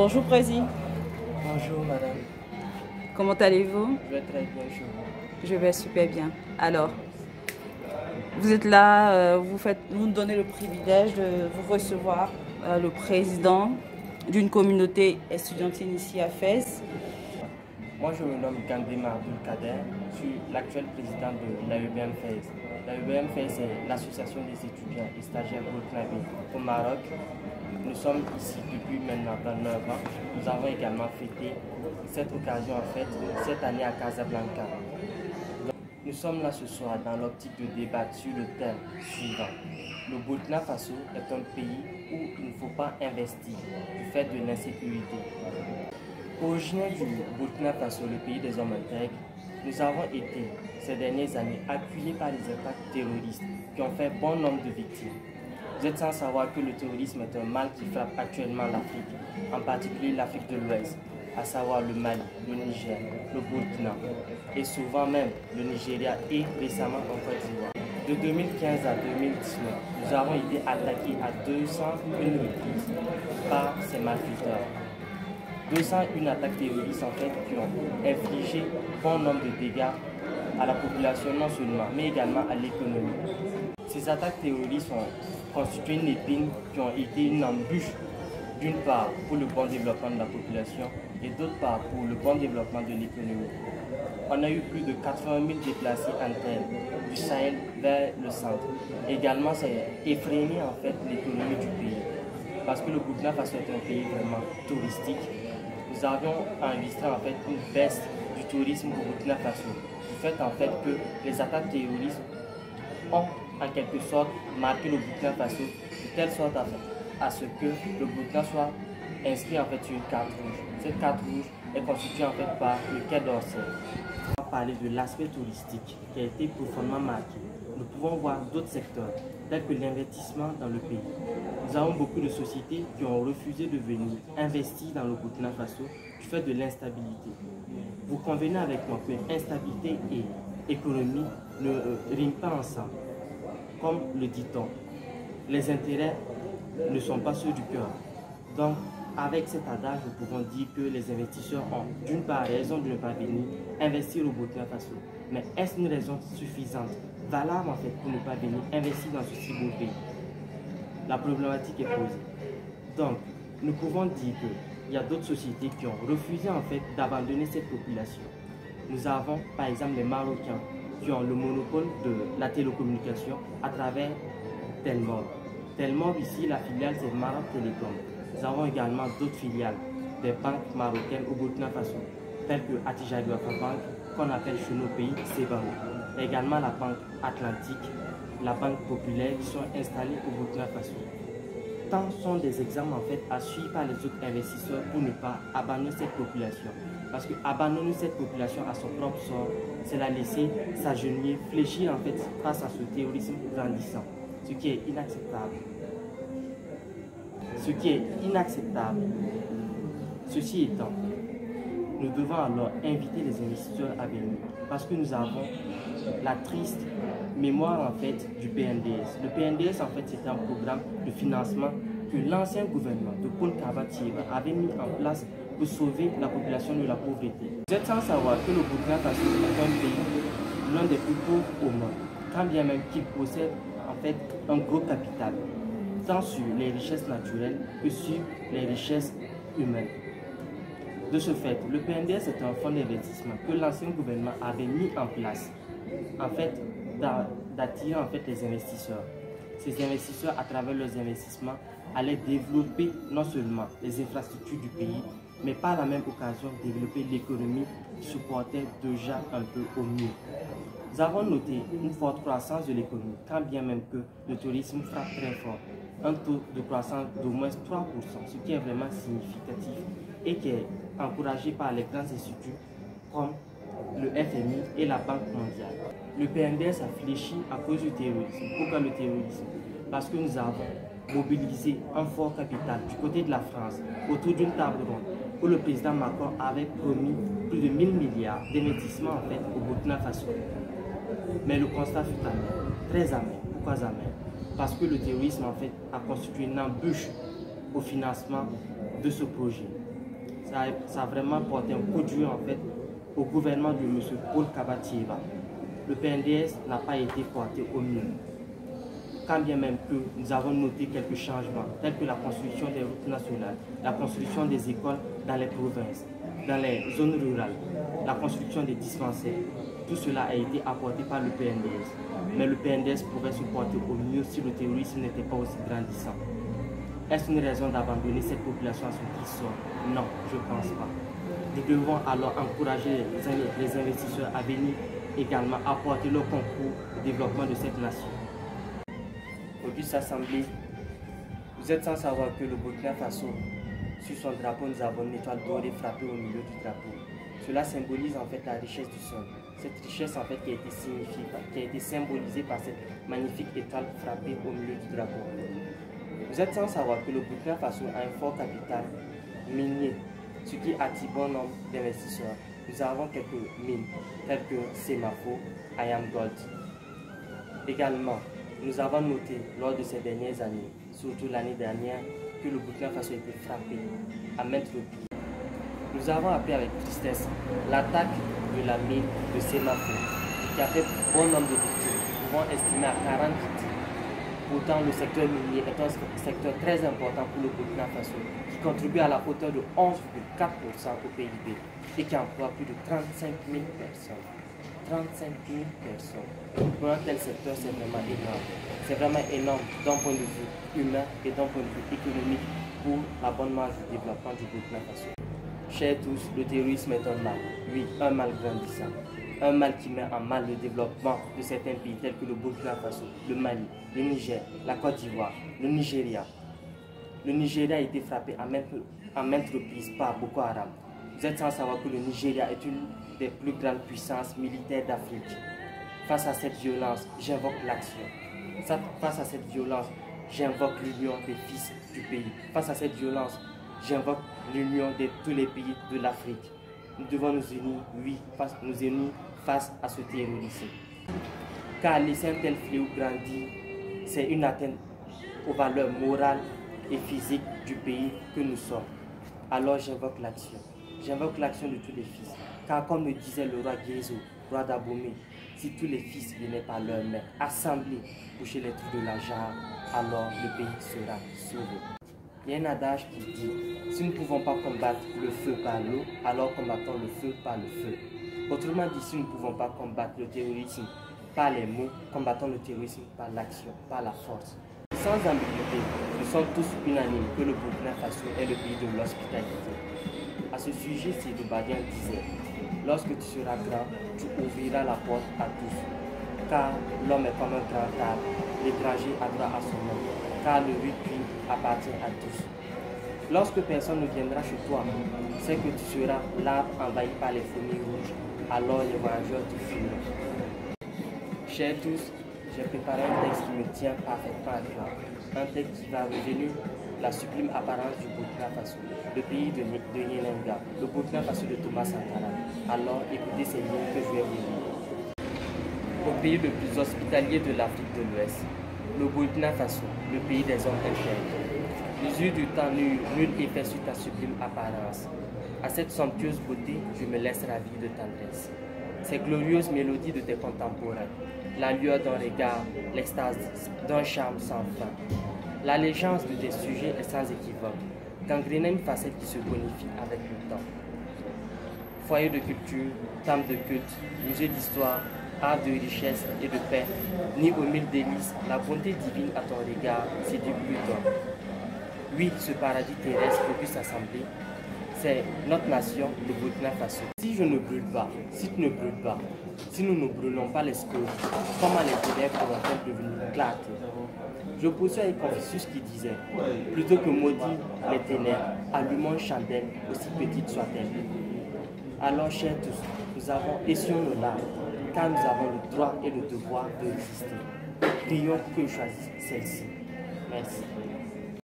Bonjour Président. Bonjour madame. Comment allez-vous? Je vais très bien, Je vais super bien. Alors, vous êtes là, vous nous donnez le privilège de vous recevoir, le président d'une communauté estudiantine ici à Fès. Moi je me nomme Gandema Abdul-Kader, je suis l'actuel président de l'AEBM Fès. L'AEBM Fès c'est l'association des étudiants et stagiaires burkinabés au Maroc. Nous sommes ici depuis maintenant 9 ans. Nous avons également fêté cette occasion en fait cette année à Casablanca. Donc, nous sommes là ce soir dans l'optique de débattre sur le thème suivant. Le Burkina Faso est un pays où il ne faut pas investir du fait de l'insécurité. Originaire du Burkina Faso, le pays des hommes intègres, nous avons été ces dernières années appuyés par les attaques terroristes qui ont fait bon nombre de victimes. Vous êtes sans savoir que le terrorisme est un mal qui frappe actuellement l'Afrique, en particulier l'Afrique de l'Ouest, à savoir le Mali, le Niger, le Burkina et souvent même le Nigeria et récemment en Côte d'Ivoire. De 2015 à 2019, nous avons été attaqués à 201 reprises par ces malfaiteurs. 201 attaques terroristes en fait qui ont infligé bon nombre de dégâts à la population non seulement, mais également à l'économie. Ces attaques terroristes ont constitué une épine qui ont été une embûche, d'une part pour le bon développement de la population et d'autre part pour le bon développement de l'économie. On a eu plus de 80 000 déplacés internes du Sahel vers le centre. Également, c'est effréné en fait l'économie du pays parce que le Burkina Faso est un pays vraiment touristique. Nous avions enregistré en fait une baisse du tourisme au Burkina Faso du fait en fait que les attaques terroristes ont en quelque sorte marqué le Burkina Faso de telle sorte à ce que le Burkina soit inscrit en fait sur une carte rouge. Cette carte rouge est constituée en fait par le Quai d'Orsay. On va parler de l'aspect touristique qui a été profondément marqué. Nous pouvons voir d'autres secteurs tels que l'investissement dans le pays. Nous avons beaucoup de sociétés qui ont refusé de venir investir dans le Burkina Faso du fait de l'instabilité. Vous convenez avec moi que instabilité et économie ne riment pas ensemble. Comme le dit-on, les intérêts ne sont pas ceux du cœur. Donc, avec cet adage, nous pouvons dire que les investisseurs ont d'une part raison de ne pas venir investir au Burkina Faso. Mais est-ce une raison suffisante, valable en fait, pour ne pas venir investir dans ce si beau pays? La problématique est posée. Donc, nous pouvons dire qu'il y a d'autres sociétés qui ont refusé en fait d'abandonner cette population. Nous avons par exemple les Marocains qui ont le monopole de la télécommunication à travers Telmob. Telmob ici, la filiale c'est Maroc Télécom. Nous avons également d'autres filiales des banques marocaines au Burkina Faso, telles que Attijari Wafa Bank, qu'on appelle chez nos pays Cebao. Également la banque Atlantique, la banque populaire qui sont installées au Burkina Faso. Tant sont des exemples en fait à suivre par les autres investisseurs pour ne pas abandonner cette population. Parce que abandonner cette population à son propre sort, c'est la laisser s'agenouiller, fléchir en fait face à ce terrorisme grandissant, ce qui est inacceptable. Ce qui est inacceptable. Ceci étant, nous devons alors inviter les investisseurs à venir parce que nous avons la triste mémoire en fait du PNDS. Le PNDS en fait c'est un programme de financement que l'ancien gouvernement de Paul Kaba-Thiéba avait mis en place pour sauver la population de la pauvreté. Vous êtes sans savoir que le Burkina Faso est un pays l'un des plus pauvres au monde, quand bien même qu'il possède en fait un gros capital, tant sur les richesses naturelles que sur les richesses humaines. De ce fait, le PNDS est un fonds d'investissement que l'ancien gouvernement avait mis en place, en fait, d'attirer en fait les investisseurs. Ces investisseurs, à travers leurs investissements, allaient développer non seulement les infrastructures du pays, mais par la même occasion développer l'économie qui se portait déjà un peu au mieux. Nous avons noté une forte croissance de l'économie, quand bien même que le tourisme frappe très fort. Un taux de croissance d'au moins 3%, ce qui est vraiment significatif et qui est encouragé par les grands instituts comme le FMI et la Banque mondiale. Le PNDS a fléchi à cause du terrorisme. Pourquoi le terrorisme? Parce que nous avons mobilisé un fort capital du côté de la France autour d'une table ronde où le président Macron avait promis plus de 1000 milliards d'investissements en fait au Burkina Faso. Mais le constat fut amer, très amer. Pourquoi amer? Parce que le terrorisme en fait a constitué une embûche au financement de ce projet. ça a vraiment porté un coup dur en fait au gouvernement de M. Paul Kabatieva. Le PNDS n'a pas été porté au mieux. Quand bien même que nous avons noté quelques changements, tels que la construction des routes nationales, la construction des écoles dans les provinces, dans les zones rurales, la construction des dispensaires, tout cela a été apporté par le PNDS. Mais le PNDS pourrait se porter au mieux si le terrorisme n'était pas aussi grandissant. Est-ce une raison d'abandonner cette population à son petit sort? Non, je ne pense pas. Nous devons alors encourager les investisseurs à venir également apporter leur concours au développement de cette nation. Auguste Assemblée, vous êtes sans savoir que le Burkina Faso, sur son drapeau, nous avons une étoile dorée frappée au milieu du drapeau. Cela symbolise en fait la richesse du sol. Cette richesse en fait qui a été symbolisée par cette magnifique étoile frappée au milieu du drapeau. Vous êtes sans savoir que le Burkina Faso a un fort capital minier, ce qui attire bon nombre d'investisseurs. Nous avons quelques mines telles que Semafo, Ayam Gold. Également, nous avons noté lors de ces dernières années, surtout l'année dernière, que le Burkina Faso a été frappé à maintes reprises. Nous avons appris avec tristesse l'attaque de la mine de Semafo, qui a fait bon nombre de victimes. Nous pouvons estimer à 40 victimes. Pourtant, le secteur minier est un secteur très important pour le Burkina Faso, qui contribue à la hauteur de 11,4% au PIB et qui emploie plus de 35 000 personnes. 35 000 personnes. Pour un tel secteur, c'est vraiment énorme. C'est vraiment énorme d'un point de vue humain et d'un point de vue économique pour la bonne marge du développement du Burkina Faso. Chers tous, le terrorisme est un mal. Oui, un mal grandissant. Un mal qui met en mal le développement de certains pays tels que le Burkina Faso, le Mali, le Niger, la Côte d'Ivoire, le Nigeria. Le Nigeria a été frappé à maintes reprises par Boko Haram. Vous êtes sans savoir que le Nigeria est une des plus grandes puissances militaires d'Afrique. Face à cette violence, j'invoque l'action. Face à cette violence, j'invoque l'union des fils du pays. Face à cette violence, j'invoque l'union de tous les pays de l'Afrique. Nous devons nous unir, oui, face à ce terrorisme. Car laisser un tel fléau grandir, c'est une atteinte aux valeurs morales et physiques du pays que nous sommes. Alors j'invoque l'action. J'invoque l'action de tous les fils. Car comme le disait le roi Guézo, roi d'Abomey, si tous les fils venaient par leur mère, assemblés, boucher les trous de la jarre, alors le pays sera sauvé. Il y a un adage qui dit, si nous ne pouvons pas combattre le feu par l'eau, alors combattons le feu par le feu. Autrement dit, si nous ne pouvons pas combattre le terrorisme par les mots, combattons le terrorisme par l'action, par la force. Sans ambiguïté, nous sommes tous unanimes que le Burkina Faso est le pays de l'hospitalité. À ce sujet, Seydou Badian disait, lorsque tu seras grand, tu ouvriras la porte à tous. Car l'homme est comme un grand arbre, l'étranger a droit à son nom, car le puits appartient à tous. Lorsque personne ne viendra chez toi, c'est que tu seras l'arbre envahi par les fourmis rouges, alors les voyageurs te fuiront. Chers tous, j'ai préparé un texte qui me tient parfaitement à cœur. Un texte qui va revenir la sublime apparence du Burkina Faso, le pays de Yenenga, le Burkina Faso de Thomas Sankara. Alors écoutez ces lignes que je vais vous lire. Au pays le plus hospitalier de l'Afrique de l'Ouest, le Burkina Faso, le pays des hommes intègres. L'usure du temps n'eut nul effet sur ta sublime apparence. À cette somptueuse beauté, je me laisse ravir de tendresse. Ces glorieuses mélodies de tes contemporains, la lueur d'un regard, l'extase d'un charme sans fin. L'allégeance de tes sujets est sans équivoque, gangrénée une facette qui se bonifie avec le temps. Foyer de culture, temple de culte, musée d'histoire, art de richesse et de paix, ni aux mille délices, la bonté divine à ton regard séduit plus d'un. Oui, ce paradis terrestre Auguste Assemblée, c'est notre nation, le Burkina Faso. Si je ne brûle pas, si tu ne brûles pas, si nous ne brûlons pas les scories, comment les ténèbres pourront-elles devenir clarté? Je poursuis avec Confucius qui disait, plutôt que maudire les ténèbres, allumons une chandelle, aussi petite soit-elle. Alors, chers tous, nous avons essuyé nos larmes, car nous avons le droit et le devoir de résister. Prions que je choisisse celle-ci. Merci.